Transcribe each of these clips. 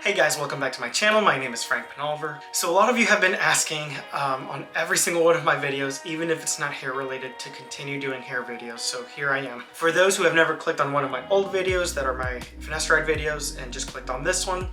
Hey guys, welcome back to my channel. My name is Frank Penalver. So a lot of you have been asking on every single one of my videos, even if it's not hair related, to continue doing hair videos. So here I am. For those who have never clicked on one of my old videos that are my Finasteride videos and just clicked on this one,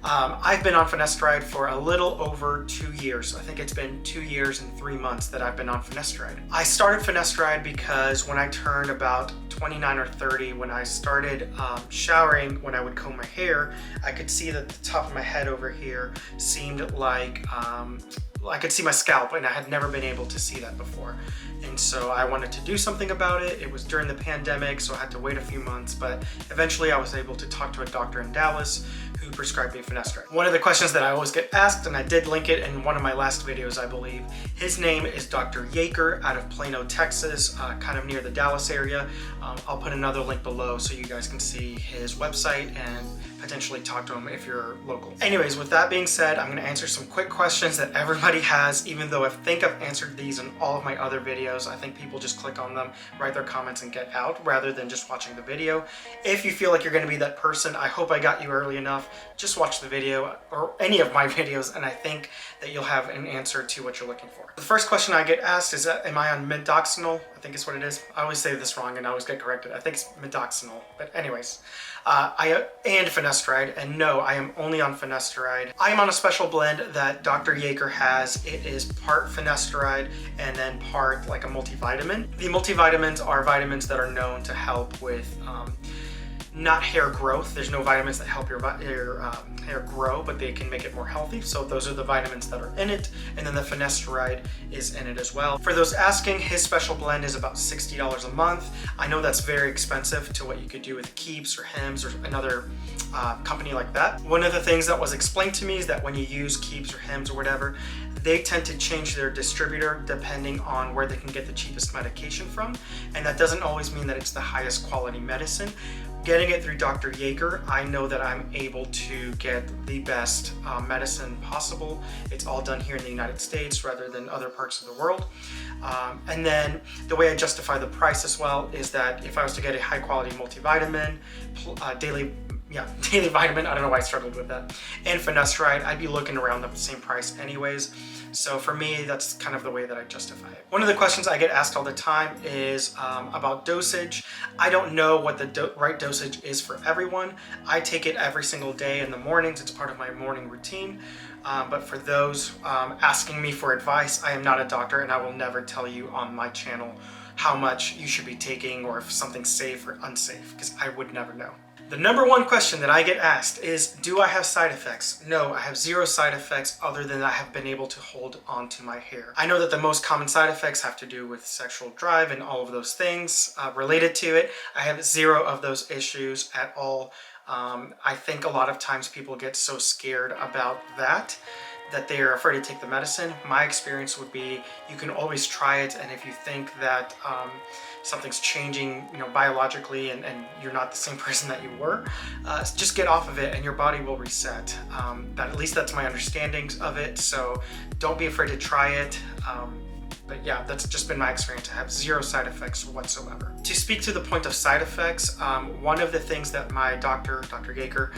I've been on Finasteride for a little over 2 years. I think it's been 2 years and 3 months that I've been on Finasteride. I started Finasteride because when I turned about 29 or 30, when I started showering, when I would comb my hair, I could see that the top of my head over here seemed like I could see my scalp, and I had never been able to see that before. And so I wanted to do something about it. It was during the pandemic, so I had to wait a few months, but eventually I was able to talk to a doctor in Dallas who prescribed me Finasteride. One of the questions that I always get asked, and I did link it in one of my last videos, I believe. His name is Dr. Yaker out of Plano, Texas, kind of near the Dallas area. I'll put another link below so you guys can see his website and potentially talk to him if you're local. Anyways, with that being said, I'm going to answer some quick questions that everybody has, even though I think I've answered these in all of my other videos. I think people just click on them, write their comments, and get out rather than just watching the video. If you feel like you're going to be that person, I hope I got you early enough. Just watch the video or any of my videos, and I think that you'll have an answer to what you're looking for. The first question I get asked is, am I on Midoxanol? I think is what it is. I always say this wrong and I always get corrected. I think it's Midoxanol, but anyways. And Finasteride, and no, I am only on Finasteride. I am on a special blend that Dr. Yaker has. It is part Finasteride and then part like a multivitamin. The multivitamins are vitamins that are known to help with not hair growth. There's no vitamins that help your hair grow, but they can make it more healthy. So those are the vitamins that are in it. And then the Finasteride is in it as well. For those asking, his special blend is about $60 a month. I know that's very expensive to what you could do with Keeps or Hims or another company like that. One of the things that was explained to me is that when you use Keeps or Hims or whatever, they tend to change their distributor depending on where they can get the cheapest medication from. And that doesn't always mean that it's the highest quality medicine. Getting it through Dr. Yaker, I know that I'm able to get the best medicine possible. It's all done here in the United States rather than other parts of the world. And then the way I justify the price as well is that if I was to get a high quality multivitamin, daily vitamin, I don't know why I struggled with that, and Finasteride, I'd be looking around the same price anyways. So for me, that's kind of the way that I justify it. One of the questions I get asked all the time is about dosage. I don't know what the right dosage is for everyone. I take it every single day in the mornings. It's part of my morning routine. But for those asking me for advice, I am not a doctor, and I will never tell you on my channel how much you should be taking or if something's safe or unsafe, because I would never know. The number one question that I get asked is, do I have side effects? No, I have zero side effects other than I have been able to hold on to my hair. I know that the most common side effects have to do with sexual drive and all of those things related to it. I have zero of those issues at all. I think a lot of times people get so scared about that they are afraid to take the medicine. My experience would be you can always try it, and if you think that something's changing, biologically, and you're not the same person that you were, just get off of it and your body will reset. At least that's my understanding of it, so don't be afraid to try it. But yeah, that's just been my experience. I have zero side effects whatsoever. To speak to the point of side effects, one of the things that my doctor, Dr. Yaker,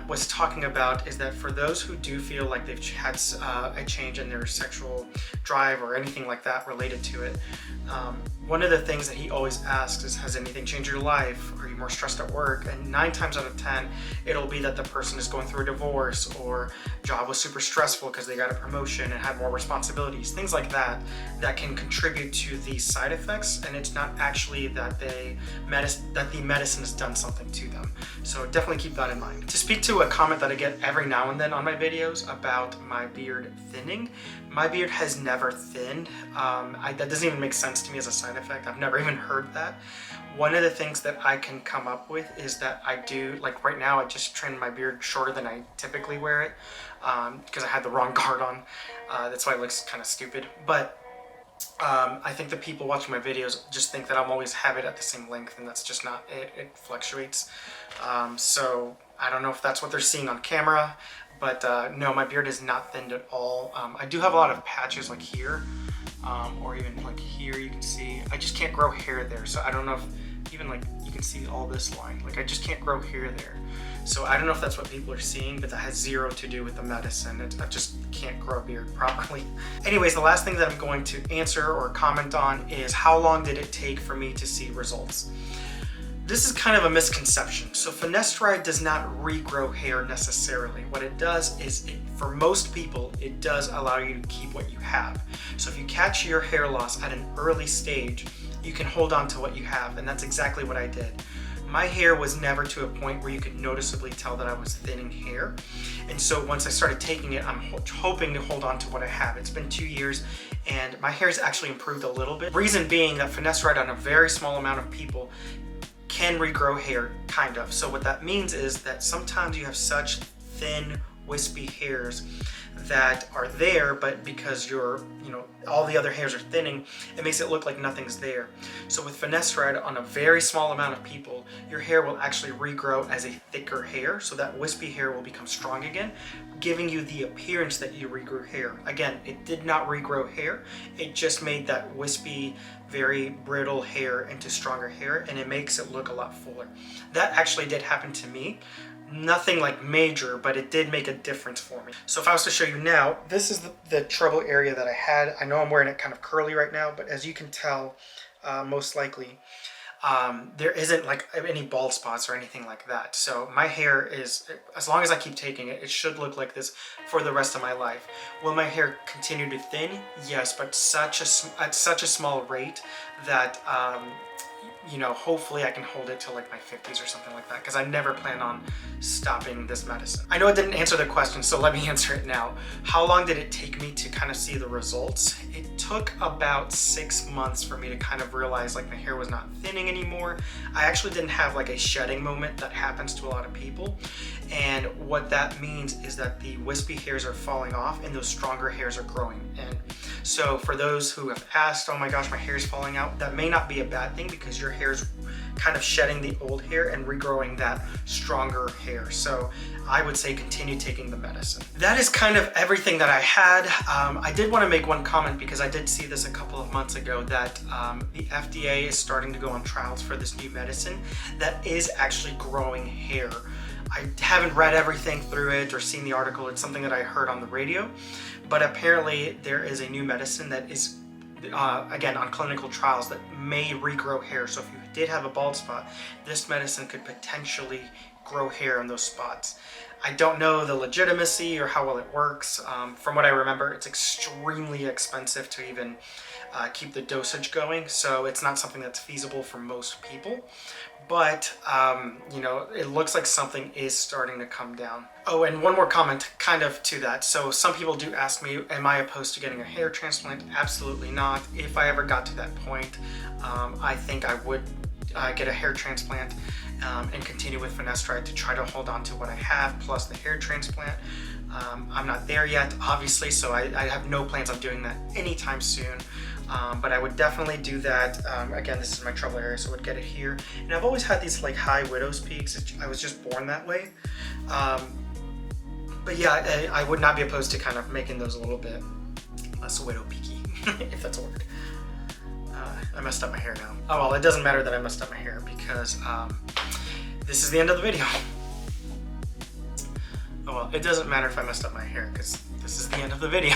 was talking about is that for those who do feel like they've had a change in their sexual drive or anything like that related to it, one of the things that he always asks is, has anything changed your life? Are you more stressed at work? And 9 times out of 10, it'll be that the person is going through a divorce, or job was super stressful because they got a promotion and had more responsibilities, things like that can contribute to these side effects, and it's not actually that the medicine has done something to them. So definitely keep that in mind. To speak to a comment that I get every now and then on my videos about my beard thinning, my beard has never thinned. That doesn't even make sense to me as a side effect. I've never even heard that. One of the things that I can come up with is that I do, like right now, I just trimmed my beard shorter than I typically wear it because I had the wrong guard on. That's why it looks kind of stupid. But I think the people watching my videos just think that I'm always have it at the same length, and that's just not it. It fluctuates. So I don't know if that's what they're seeing on camera, but no, my beard is not thinned at all. I do have a lot of patches like here, or even like here you can see. I just can't grow hair there, so I don't know if even like you can see all this line. Like I just can't grow hair there. So I don't know if that's what people are seeing, but that has zero to do with the medicine. I just can't grow a beard properly. Anyways, the last thing that I'm going to answer or comment on is how long did it take for me to see results? This is kind of a misconception. So finasteride does not regrow hair necessarily. What it does is, for most people, it does allow you to keep what you have. So if you catch your hair loss at an early stage, you can hold on to what you have, and that's exactly what I did. My hair was never to a point where you could noticeably tell that I was thinning hair. And so once I started taking it, I'm hoping to hold on to what I have. It's been 2 years and my hair's actually improved a little bit. Reason being that finasteride on a very small amount of people can regrow hair, kind of. So what that means is that sometimes you have such thin, wispy hairs that are there, but because all the other hairs are thinning, it makes it look like nothing's there. So with finasteride on a very small amount of people, your hair will actually regrow as a thicker hair, so that wispy hair will become strong again, giving you the appearance that you regrew hair. Again, it did not regrow hair, it just made that wispy, very brittle hair into stronger hair, and it makes it look a lot fuller. That actually did happen to me. Nothing like major, but it did make a difference for me. So if I was to show you now, this is the trouble area that I had. I know I'm wearing it kind of curly right now, but as you can tell, most likely, there isn't like any bald spots or anything like that. So my hair is, as long as I keep taking it, it should look like this for the rest of my life. Will my hair continue to thin? Yes, but at such a small rate that hopefully I can hold it till like my 50s or something like that, because I never plan on stopping this medicine. I know it didn't answer the question, so let me answer it now. How long did it take me to kind of see the results? It took about 6 months for me to kind of realize like my hair was not thinning anymore. I actually didn't have like a shedding moment that happens to a lot of people. And what that means is that the wispy hairs are falling off and those stronger hairs are growing in. So for those who have asked, oh my gosh, my hair is falling out, that may not be a bad thing, because your hair's kind of shedding the old hair and regrowing that stronger hair. So I would say continue taking the medicine. That is kind of everything that I had. I did want to make one comment, because I did see this a couple of months ago, that the FDA is starting to go on trials for this new medicine that is actually growing hair. I haven't read everything through it or seen the article. It's something that I heard on the radio, but apparently there is a new medicine that is again on clinical trials that may regrow hair. So if you did have a bald spot, this medicine could potentially grow hair in those spots. I don't know the legitimacy or how well it works. From what I remember, it's extremely expensive to even keep the dosage going, so it's not something that's feasible for most people. But it looks like something is starting to come down. Oh, and one more comment kind of to that. So some people do ask me, am I opposed to getting a hair transplant? Absolutely not. If I ever got to that point, I think I would get a hair transplant and continue with finasteride to try to hold on to what I have, plus the hair transplant. I'm not there yet, obviously, so I have no plans on doing that anytime soon. But I would definitely do that. Again, this is my trouble area, so I would get it here. And I've always had these like high widow's peaks. I was just born that way. But yeah, I would not be opposed to kind of making those a little bit less widow peaky, if that's a word. I messed up my hair now. Oh well, it doesn't matter that I messed up my hair, because this is the end of the video. Oh well, it doesn't matter if I messed up my hair, because this is the end of the video.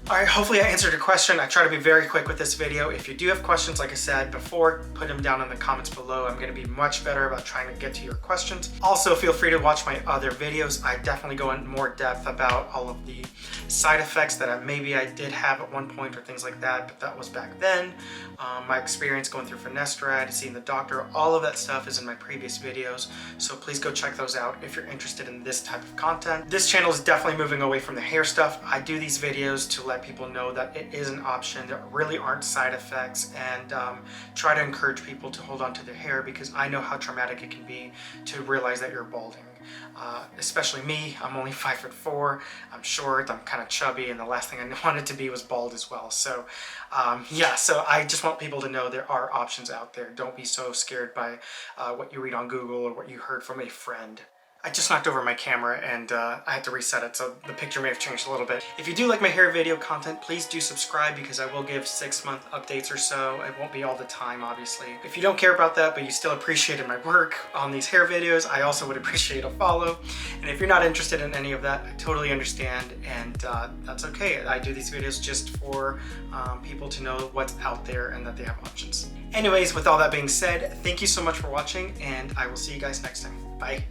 Alright, hopefully I answered your question. I try to be very quick with this video. If you do have questions, like I said before, put them down in the comments below. I'm going to be much better about trying to get to your questions. Also, feel free to watch my other videos. I definitely go in more depth about all of the side effects that maybe I did have at one point or things like that, but that was back then. My experience going through finasteride, seeing the doctor, all of that stuff is in my previous videos. So please go check those out if you're interested in this type of content. This channel is definitely moving away from the hair stuff. I do these videos to let people know that it is an option. There really aren't side effects, and try to encourage people to hold on to their hair, because I know how traumatic it can be to realize that you're balding. Especially me, I'm only 5'4", I'm short, I'm kind of chubby, and the last thing I wanted to be was bald as well. So yeah, so I just want people to know there are options out there. Don't be so scared by what you read on Google or what you heard from a friend. I just knocked over my camera and I had to reset it, so the picture may have changed a little bit. If you do like my hair video content, please do subscribe because I will give 6-month updates or so. It won't be all the time, obviously. If you don't care about that, but you still appreciated my work on these hair videos, I also would appreciate a follow. And if you're not interested in any of that, I totally understand, and that's okay. I do these videos just for people to know what's out there and that they have options. Anyways, with all that being said, thank you so much for watching, and I will see you guys next time. Bye.